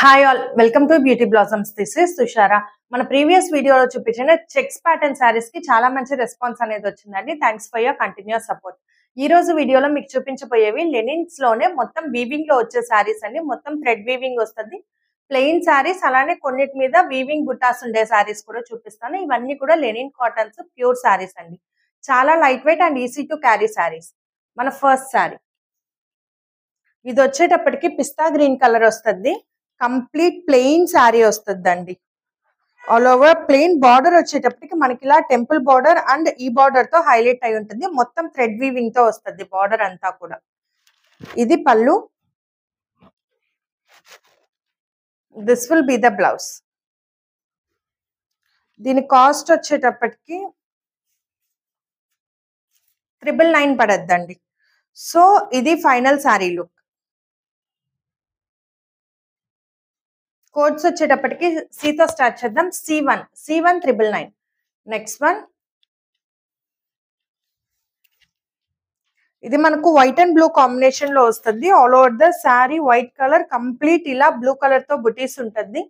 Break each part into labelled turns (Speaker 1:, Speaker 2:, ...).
Speaker 1: Hi all, welcome to beauty blossoms. This is Tushara. మన previous వీడియోలో చూపించిన చెక్స్ ప్యాటర్న్ శారీస్ కి చాలా మంచి రెస్పాన్స్ అనేది వచ్చిందండి. Thanks for your continuous support. ఈ రోజు వీడియోలో మీకు చూపించబోయేవి లెనిన్స్ లోనే మొత్తం వీవింగ్ లో వచ్చే శారీస్ అండి. మొత్తం థ్రెడ్ వీవింగ్ వస్తుంది. ప్లెయిన్ శారీస్, అలానే కొన్నిటి మీద వీవింగ్ బుటాస్ ఉండే శారీస్ కూడా చూపిస్తాను. ఇవన్నీ కూడా లెనిన్ కాటన్స్ ప్యూర్ శారీస్ అండి. చాలా light weight and easy to carry saris. మన ఫస్ట్ శారీ ఇది వచ్చేటప్పటికి పిస్తా గ్రీన్ కలర్ వస్తుంది. కంప్లీట్ ప్లెయిన్ శారీ వస్తుందండి. ఆల్ ఓవర్ ప్లెయిన్, బార్డర్ వచ్చేటప్పటికి మనకి ఇలా టెంపుల్ బార్డర్ అండ్ ఈ బార్డర్ తో హైలైట్ అయి ఉంటుంది. మొత్తం థ్రెడ్ వీవింగ్ తో వస్తుంది బార్డర్ అంతా కూడా. ఇది పళ్ళు. This will be the blouse. దీని కాస్ట్ వచ్చేటప్పటికి 999 పడద్దండి. సో ఇది ఫైనల్ శారీ లుక్. కోడ్స్ వచ్చేటప్పటికి సితో స్టార్ట్ చేద్దాం. C1 999. నెక్స్ట్ వన్, ఇది మనకు వైట్ అండ్ బ్లూ కాంబినేషన్ లో వస్తుంది. All over the sari white colour, complete ఇలా బ్లూ కలర్ తో బుటీస్ ఉంటుంది.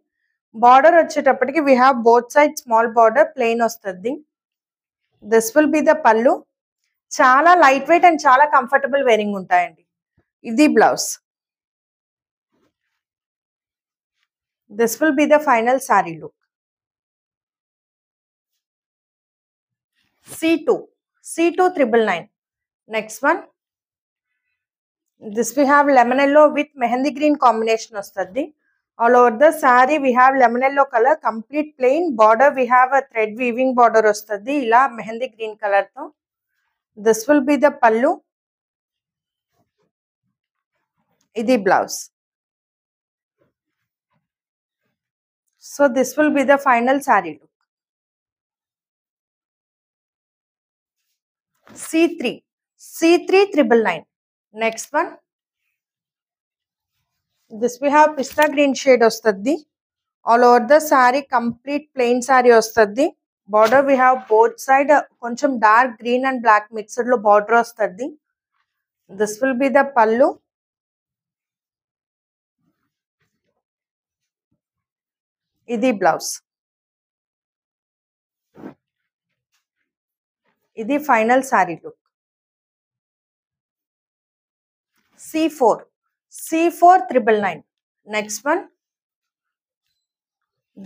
Speaker 1: బార్డర్ వచ్చేటప్పటికి we have both side small border, plain వస్తుంది. దిస్ విల్ బి ద పళ్ళు. చాలా లైట్ వెయిట్ అండ్ చాలా కంఫర్టబుల్ వేరింగ్ ఉంటాయండి. ఇది blouse. This will be the final saree look. C2 999. Next one, this we have lemon yellow with mehendi green combination vastadi. All over the saree we have lemon yellow color, complete plain border. We have a thread weaving border vastadi ila mehendi green color tho. This will be the pallu. Idi blouse. So this will be the final saree look. C3 999. Next one, this we have pista green shade vastadi. All over the saree complete plain saree vastadi. Border we have both side koncham dark green and black mixed lo border vastadi. This will be the pallu. Idi blouse. Idi final saree look. C4 999. Next one,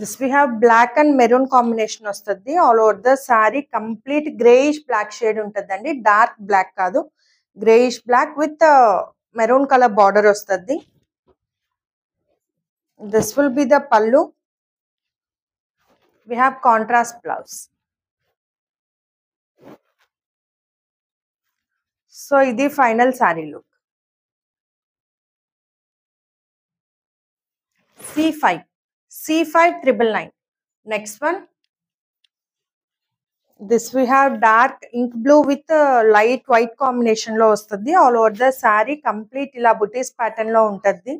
Speaker 1: this we have black and maroon combination vastadi. All over the saree complete grayish black shade untadandi. Dark black kaadu, grayish black with maroon color border vastadi. This will be the pallu. We have contrast blouse. So idi final saree look. C5 999. Next one, this we have dark ink blue with light white combination lo vastadi. All over the saree complete ila booties pattern lo untadi.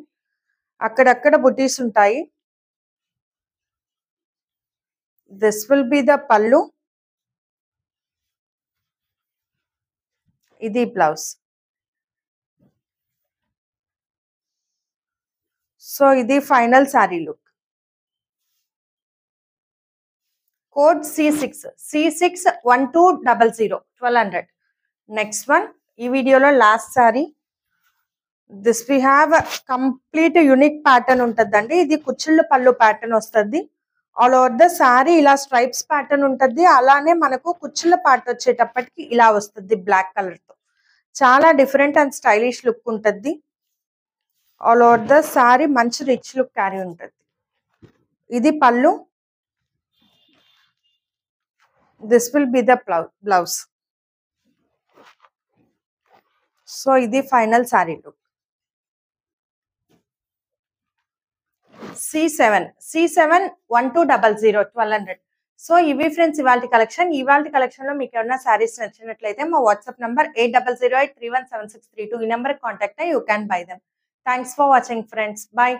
Speaker 1: akkada booties untayi. This will be the pallu. Idi blouse. So idi final saree look. Code C6 1200. Next one, ee video lo last saree. This we have a complete unique pattern untadandi. Idi kuchillu pallu pattern vastadi. All over the saree ila stripes pattern untadi. Alane manaku kuchilla part vachetappatiki ila vastadi black color tho. Chaala different and stylish look untadi. All over the saree manchi rich look carry untadi. Idi pallu. This will be the blouse. So idi final saree look. C7 1200. So ఇవి friends ఇవాల్టి collection. లో మీకు ఏమైనా సారీస్ నచ్చినట్లయితే మా WhatsApp number 8008317632 ఈ number contact అయ్యి you can buy them. Thanks for watching friends. By.